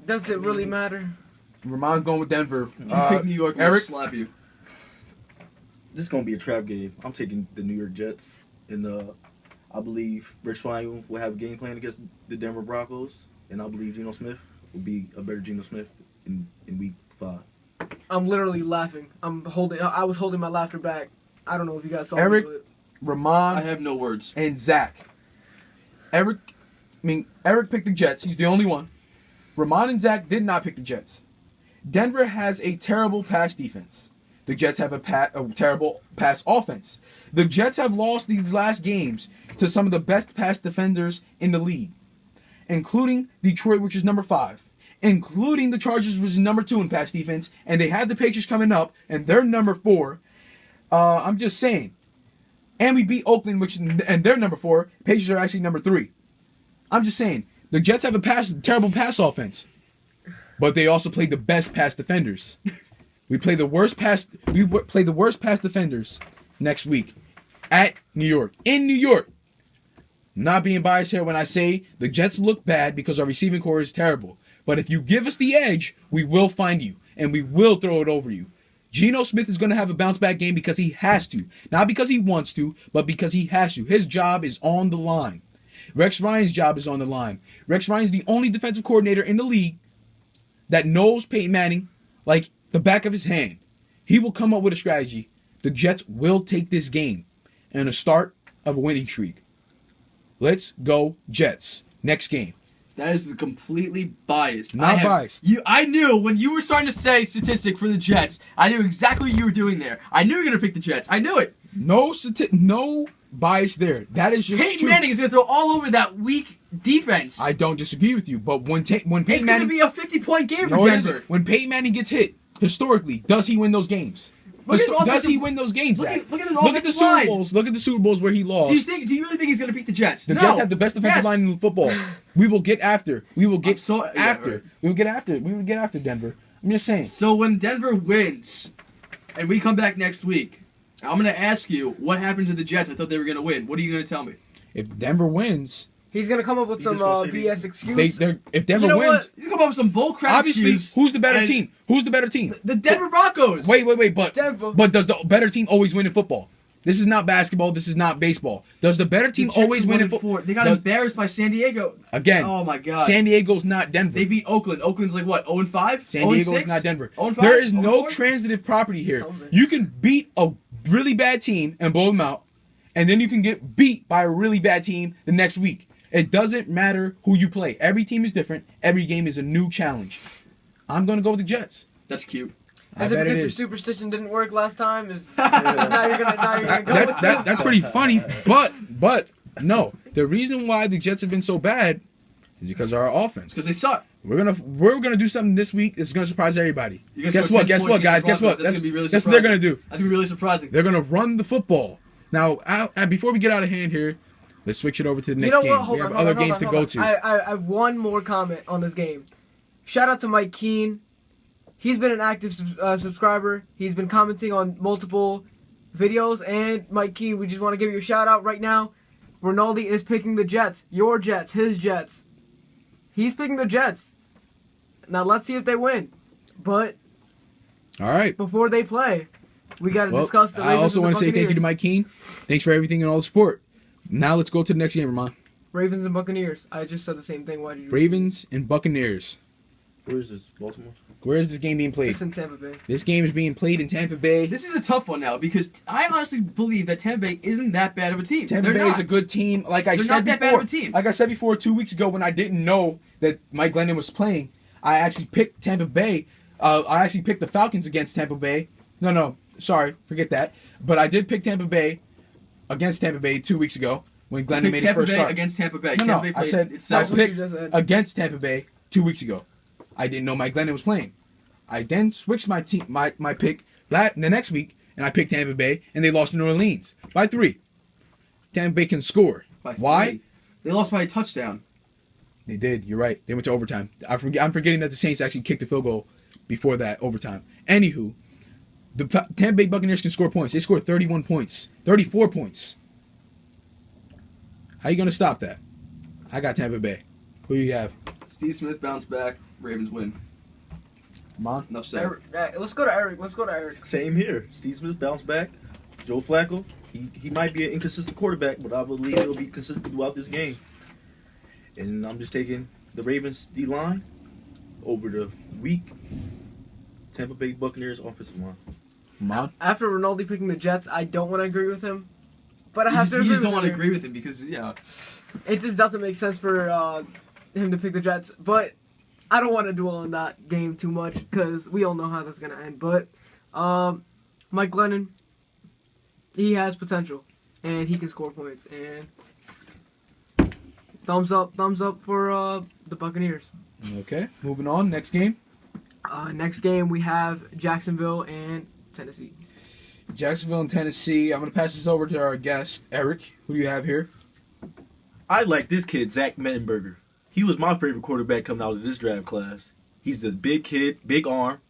Does it really matter? Rahman's going with Denver. You pick New York, Eric? slap you. This is gonna be a trap game. I'm taking the New York Jets, and I believe Rick Ryan will have a game plan against the Denver Broncos, and I believe Geno Smith will be a better Geno Smith in Week 5. I'm literally laughing. I was holding my laughter back. I don't know if you guys saw Eric? me, but Rahman I have no words. and Zach. Eric picked the Jets. He's the only one. Rahman and Zach did not pick the Jets. Denver has a terrible pass defense. The Jets have a terrible pass offense. The Jets have lost these last games to some of the best pass defenders in the league, including Detroit, which is number 5, including the Chargers, which is number 2 in pass defense, and they have the Patriots coming up, and they're number 4. I'm just saying. And we beat Oakland, and they're number 4. Patriots are actually number 3. I'm just saying. The Jets have a terrible pass offense, but they also play the best pass defenders. We play the worst pass defenders next week at New York. In New York. Not being biased here when I say the Jets look bad because our receiving core is terrible. But if you give us the edge, we will find you and we will throw it over you. Geno Smith is going to have a bounce back game because he has to. Not because he wants to, but because he has to. His job is on the line. Rex Ryan's job is on the line. Rex Ryan's the only defensive coordinator in the league that knows Peyton Manning like the back of his hand. He will come up with a strategy. The Jets will take this game and a start of a winning streak. Let's go Jets. Next game. That is completely biased. Not biased. I knew when you were starting to say statistic for the Jets, I knew exactly what you were doing there. I knew you were going to pick the Jets. I knew it. No bias there. That is just Peyton true. Manning is going to throw all over that weak defense. I don't disagree with you, but when Peyton it's going Manning... to be a 50-point game for No, it Denver. isn't. When Peyton Manning gets hit, historically, does he win those games? Does he win those games, Zach? Look at his Look at the offensive Super line. Bowls. Look at the Super Bowls where he lost. Do you really think he's going to beat the Jets? The No. Jets have the best defensive Yes. line in football. We will get after. We will get right. after. We will get after Denver. I'm just saying. So when Denver wins, and we come back next week, I'm going to ask you what happened to the Jets. I thought they were going to win. What are you going to tell me? If Denver wins, he's gonna come up with some BS excuse. if Denver You know wins, what? He's going to come up with some bullcrap obviously, excuse. who's the better and- team? Who's the better team? The Denver Broncos. Wait, but Denver. but does the better team always win in football? This is not basketball. This is not baseball. Does the better team The Jets always are win in 1-4. football? They got embarrassed by San Diego. Again, Oh my God. San Diego's not Denver. They beat Oakland. Oakland's like what? 0-5. San Diego is not Denver. 0-5? There is no 0-4? transitive property here. Something. You can beat a really bad team and blow them out, and then you can get beat by a really bad team the next week. It doesn't matter who you play. Every team is different. Every game is a new challenge. I'm going to go with the Jets. That's cute. I Is it bet it because your is. superstition didn't work last time? Now you're gonna go with it? That's pretty funny, but no. The reason why the Jets have been so bad is because of our offense. Because they suck. We're gonna do something this week that's gonna surprise everybody. You're gonna Guess score what? 10 Guess points what, guys? against Guess the what? Broncos. That's gonna be really Guess what they're gonna surprising. do. That's gonna be really surprising. They're gonna run the football. Now, before we get out of hand here, let's switch it over to the next You know game. what? Hold We have on, other hold on, games to hold go on. to. I have one more comment on this game. Shout out to Mike Keene. He's been an active subscriber. He's been commenting on multiple videos. And Mike Keene, we just want to give you a shout out right now. Ronoldy is picking the Jets. Your Jets. His Jets. He's picking the Jets. Now let's see if they win. But All right. before they play, we got to discuss the I Ravens also and the want to say thank you to Buccaneers. Mike Keene. Thanks for everything and all the support. Now let's go to the next game, Rahman. Ravens and Buccaneers. I just said the same thing. Why did you? Ravens and Buccaneers. Where is this? Baltimore? Where is this game being played? It's in Tampa Bay. This game is being played in Tampa Bay. This is a tough one now because I honestly believe that Tampa Bay isn't that bad of a team. Tampa Bay is a good team. Like I They're said not that bad before, of a team. like I said before 2 weeks ago when I didn't know that Mike Glennon was playing, I actually picked Tampa Bay. I actually picked the Falcons against Tampa Bay. No, sorry, forget that. But I did pick Tampa Bay against Tampa Bay 2 weeks ago when Glennon made his Tampa first Bay start. against Tampa Bay. No, Tampa Bay I played said itself. I what you picked just said. against Tampa Bay 2 weeks ago. I didn't know Mike Glennon was playing. I then switched my pick the next week, and I picked Tampa Bay, and they lost to New Orleans by 3. Tampa Bay can score. By Why? 3. They lost by a touchdown. They did. You're right. They went to overtime. I'm forgetting that the Saints actually kicked the field goal before that overtime. Anywho, the Tampa Bay Buccaneers can score points. They scored 31 points, 34 points. How you gonna stop that? I got Tampa Bay. Who do you have? Steve Smith bounce back. Ravens win. Come on. Enough said. Let's go to Eric. Let's go to Eric. Same here. Steve Smith bounced back. Joe Flacco, he might be an inconsistent quarterback, but I believe he'll be consistent throughout this game. And I'm just taking the Ravens D-line over the weak Tampa Bay Buccaneers offensive line. Come on. After Ronoldy picking the Jets, I don't want to agree with him, but I have to You agree just don't with want to him. agree with him because, yeah. It just doesn't make sense for him to pick the Jets, but I don't want to dwell on that game too much because we all know how that's gonna end. But Mike Glennon, he has potential and he can score points. And thumbs up for the Buccaneers. Okay, moving on. Next game. Next game we have Jacksonville and Tennessee. Jacksonville and Tennessee. I'm going to pass this over to our guest, Eric. Who do you have here? I like this kid, Zach Mettenberger. He was my favorite quarterback coming out of this draft class. He's a big kid, big arm,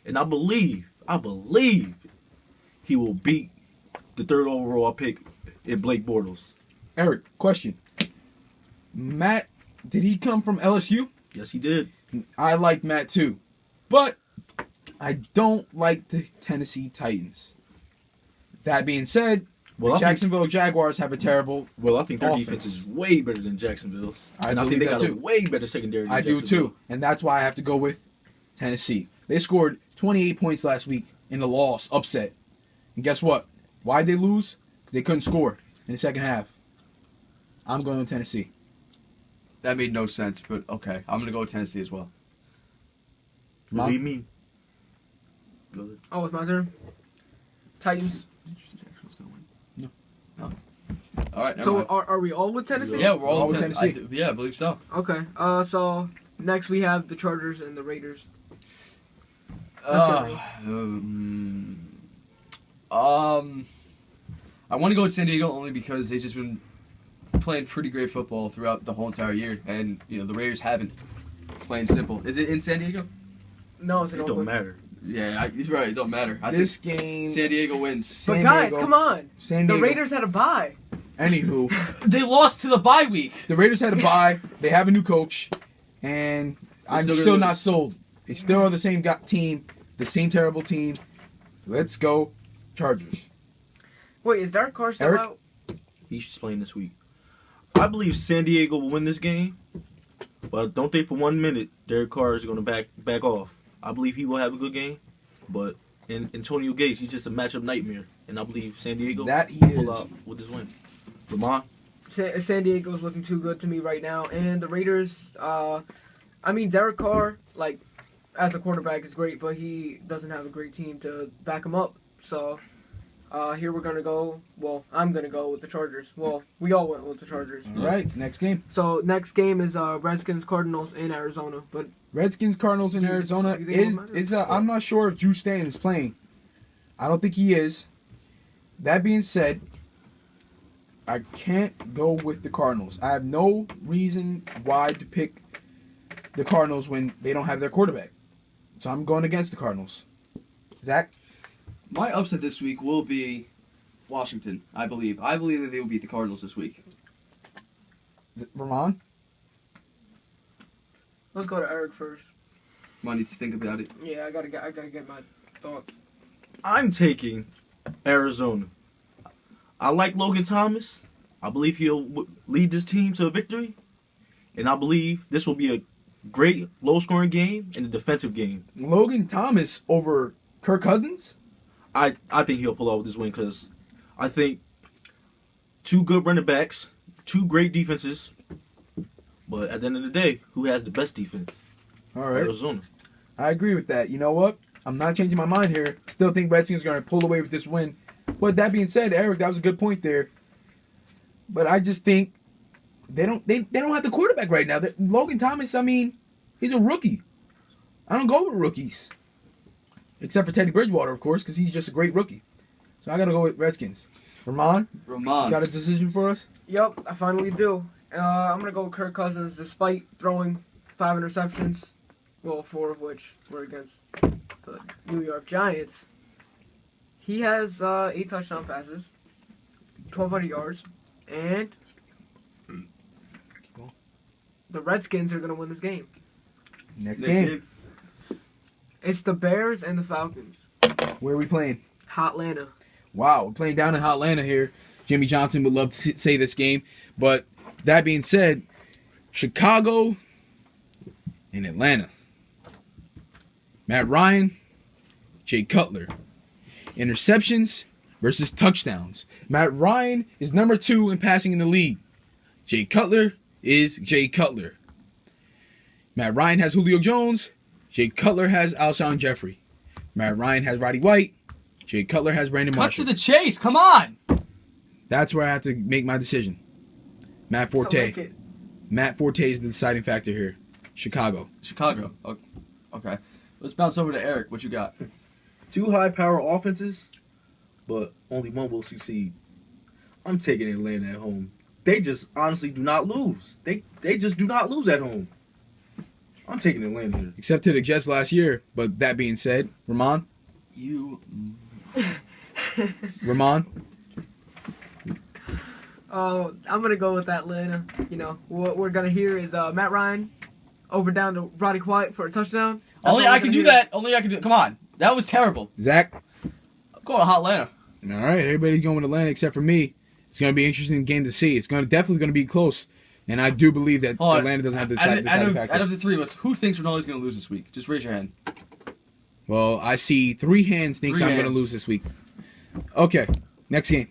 and I believe he will beat the 3rd overall pick in Blake Bortles. Eric, question. Matt, did he come from LSU? Yes, he did. I like Matt too. But I don't like the Tennessee Titans. That being said, Well, the Jacksonville Jaguars have a terrible I think their offense. defense is way better than Jacksonville's. And I believe think they that got too. a way better secondary than I do Jacksonville. too. And that's why I have to go with Tennessee. They scored 28 points last week in the loss, upset. And guess what? Why'd they lose? Because they couldn't score in the second half. I'm going with Tennessee. That made no sense, but okay. I'm going to go with Tennessee as well. What do you mean? Go ahead. Oh, it's my turn. Titans. All right, never So mind. are we all with Tennessee? Yeah, we're all with with Tennessee. Yeah, I believe so. Okay. So next we have the Chargers and the Raiders. I want to go with San Diego only because they've just been playing pretty great football throughout the whole entire year, and the Raiders haven't. Plain simple. Is it in San Diego? No, it's It an don't Oakland. matter. Yeah, he's right. It don't matter. I This think game. San Diego wins. But San guys, Diego- come on. San The Diego. Raiders had a bye. Anywho, They lost to the bye week. the Raiders had a bye. They have a new coach. And I'm still still gonna not lose. sold. They still are the same team. The same terrible team. Let's go Chargers. Wait, is Derek Carr still Eric? out? He's playing this week. I believe San Diego will win this game, but don't think for 1 minute Derek Carr is going to back off. I believe he will have a good game, but Antonio Gates, he's just a matchup nightmare, and I believe San Diego That he will pull is. out with this win. Rahman, San Diego's looking too good to me right now, and the Raiders. Derek Carr, like, as a quarterback is great, but he doesn't have a great team to back him up. So here we're gonna go. Well, I'm gonna go with the Chargers. Well, we all went with the Chargers. All right, next game. So next game is Redskins Cardinals in Arizona, but Redskins Cardinals in You- Arizona you think it is matters? I'm not sure if Drew Stanton is playing. I don't think he is. That being said, I can't go with the Cardinals. I have no reason why to pick the Cardinals when they don't have their quarterback. So I'm going against the Cardinals. Zach? My upset this week will be Washington. I believe. I believe that they will beat the Cardinals this week. Rahman? let's go to Eric first. Might need to think about it. Yeah, I gotta get my thoughts. I'm taking Arizona. I like Logan Thomas. I believe he'll lead this team to a victory, and I believe this will be a great low-scoring game and a defensive game. Logan Thomas over Kirk Cousins? I think he'll pull out this win because I think two good running backs, two great defenses, but at the end of the day, who has the best defense? All right. Arizona. I agree with that. You know what? I'm not changing my mind here. Still think Redskins are going to pull away with this win. But that being said, Eric, that was a good point there. But I just think they don't have the quarterback right now. Logan Thomas, I mean, he's a rookie. I don't go with rookies. Except for Teddy Bridgewater, of course, because he's just a great rookie. So I got to go with Redskins. Rahman, Rahman. got a decision for us? Yep, I finally do. I'm gonna go with Kirk Cousins, despite throwing 5 interceptions. Well, 4 of which were against the New York Giants. He has 8 touchdown passes, 1,200 yards, and the Redskins are gonna win this game. Next game. It's the Bears and the Falcons. Where are we playing? Hotlanta. Wow, we're playing down in Hotlanta here. Jimmy Johnson would love to say this game, but that being said, Chicago and Atlanta. Matt Ryan, Jay Cutler. Interceptions versus touchdowns. Matt Ryan is number 2 in passing in the league. Jay Cutler is Jay Cutler. Matt Ryan has Julio Jones. Jay Cutler has Alshon Jeffrey. Matt Ryan has Roddy White. Jay Cutler has Brandon Cut Marshall. to the chase. Come on. That's where I have to make my decision. Matt So Forte. make it. Matt Forte is the deciding factor here. Chicago. Chicago. Okay. Let's bounce over to Eric. What you got? 2 high-power offenses, but only one will succeed. I'm taking Atlanta at home. They just honestly do not lose. They just do not lose at home. I'm taking Atlanta here. Except to the Jets last year. But that being said, Rahman? Rahman? I'm gonna go with Atlanta. You know what we're gonna hear is Matt Ryan over down to Roddy White for a touchdown. That's Only all we're I can gonna do hear. that. Only I can do it. Come on. That was terrible. Zach? I'm going to Atlanta. All right, everybody's going with Atlanta except for me. It's going to be an interesting game to see. It's definitely going to be close. And I do believe that Hold on. Atlanta doesn't have the Out deciding of factor. the 3 of us, who thinks Ronaldo's going to lose this week? Just raise your hand. Well, I see 3 hands thinks 3 I'm going to hands. lose this week. Okay, next game.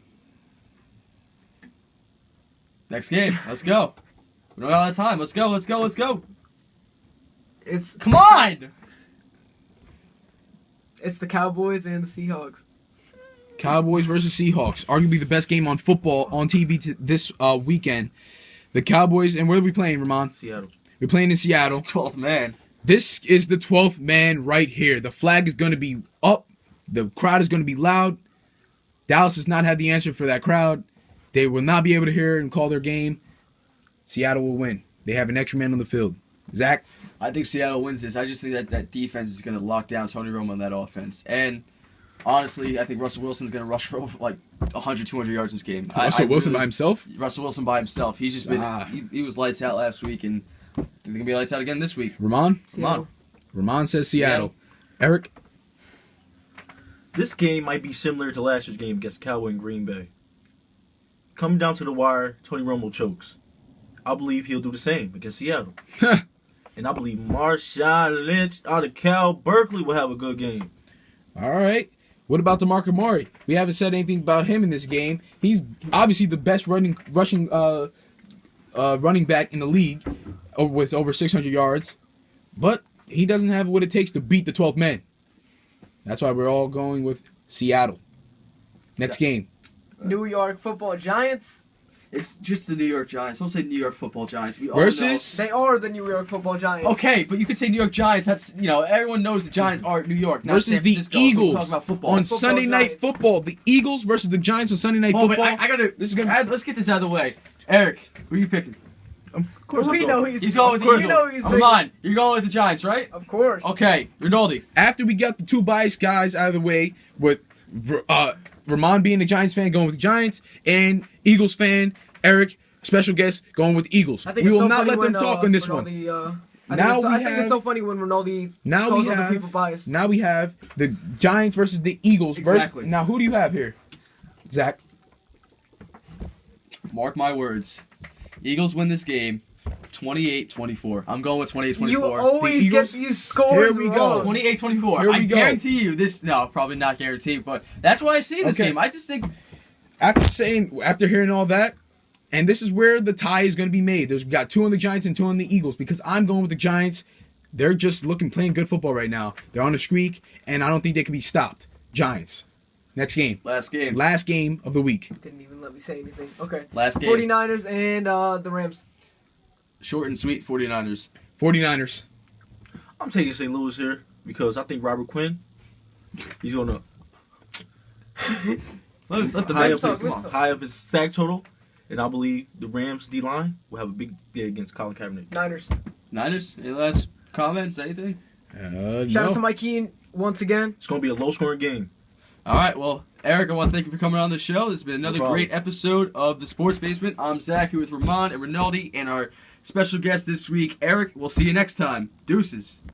Next game. Let's go. We don't got a lot of time. Let's go. It's Come on. It's the Cowboys and the Seahawks. Cowboys versus Seahawks. Arguably the best game on football on TV this weekend. The Cowboys, and where are we playing, Rahman? Seattle. We're playing in Seattle. 12th man. This is the 12th man right here. The flag is going to be up. The crowd is going to be loud. Dallas does not have the answer for that crowd. They will not be able to hear and call their game. Seattle will win. They have an extra man on the field. Zach? I think Seattle wins this. I just think that defense is going to lock down Tony Romo on that offense. And honestly, I think Russell Wilson's going to rush for over like 100, 200 yards this game. Russell Wilson by himself? Russell Wilson by himself. He's just been he was lights out last week, and he's going to be lights out again this week. Rahman? Come on. Rahman says Seattle. Eric? This game might be similar to last year's game against Cowboy and Green Bay. Coming down to the wire, Tony Romo chokes. I believe he'll do the same against Seattle. And I believe Marshawn Lynch out of Cal Berkeley will have a good game. All right. What about DeMarco Murray? We haven't said anything about him in this game. He's obviously the best rushing running back in the league with over 600 yards. But he doesn't have what it takes to beat the 12th man. That's why we're all going with Seattle. Next game. New York Football Giants. It's just the New York Giants. Don't say New York Football Giants. We all Versus? They are the New York Football Giants. Okay, but you could say New York Giants. That's everyone knows the Giants are New York. Not Versus San the Francisco. So we're Eagles talking about football. on Football Sunday Night Giants. Football. The Eagles versus the Giants on Sunday Night Oh, but Football. I gotta. This is gonna. Let's get this out of the way. Eric, who are you picking? Of course, We I'm know going. He's going with the we Eagles. know he's Come on, you're going with the Giants, right? Of course. Okay, Ronoldy. After we got the 2 biased guys out of the way, with Rahman being a Giants fan going with the Giants, and Eagles fan Eric, special guest, going with the Eagles. I think We it's will so not funny let them when, talk on this one. Ronaldo, Now I think it's so funny when Ronaldo Now calls we other have people biased. now we have the Giants versus the Eagles. Exactly. Now who do you have here? Zach. Mark my words. Eagles win this game 28-24. I'm going with 28-24. You always The get Eagles- these scores Here we wrong. go. 28-24. Here we I go. guarantee you this. No, probably not guarantee, but that's what I see in this Okay. game. I just think After hearing all that, and this is where the tie is going to be made. There's got 2 on the Giants and 2 on the Eagles because I'm going with the Giants. They're just playing good football right now. They're on a streak, and I don't think they can be stopped. Giants. Next game. last game. Last game of the week. Didn't even let me say anything. Okay. Last game. 49ers and the Rams. Short and sweet 49ers. 49ers. I'm taking St. Louis here because I think Robert Quinn, he's going to Let the high man up, speak. talk, Come let's on. talk. high up his sack total, and I believe the Rams D-line will have a big day against Colin Kaepernick. Niners. Niners, any last comments, anything? Shout out to No. Mike Keane once again. It's going to be a low-scoring game. All right, well, Eric, I want to thank you for coming on the show. This has been another No problem. great episode of The Sports Basement. I'm Zach here with Rahman and Ronoldy and our Special guest this week, Eric. We'll see you next time. Deuces.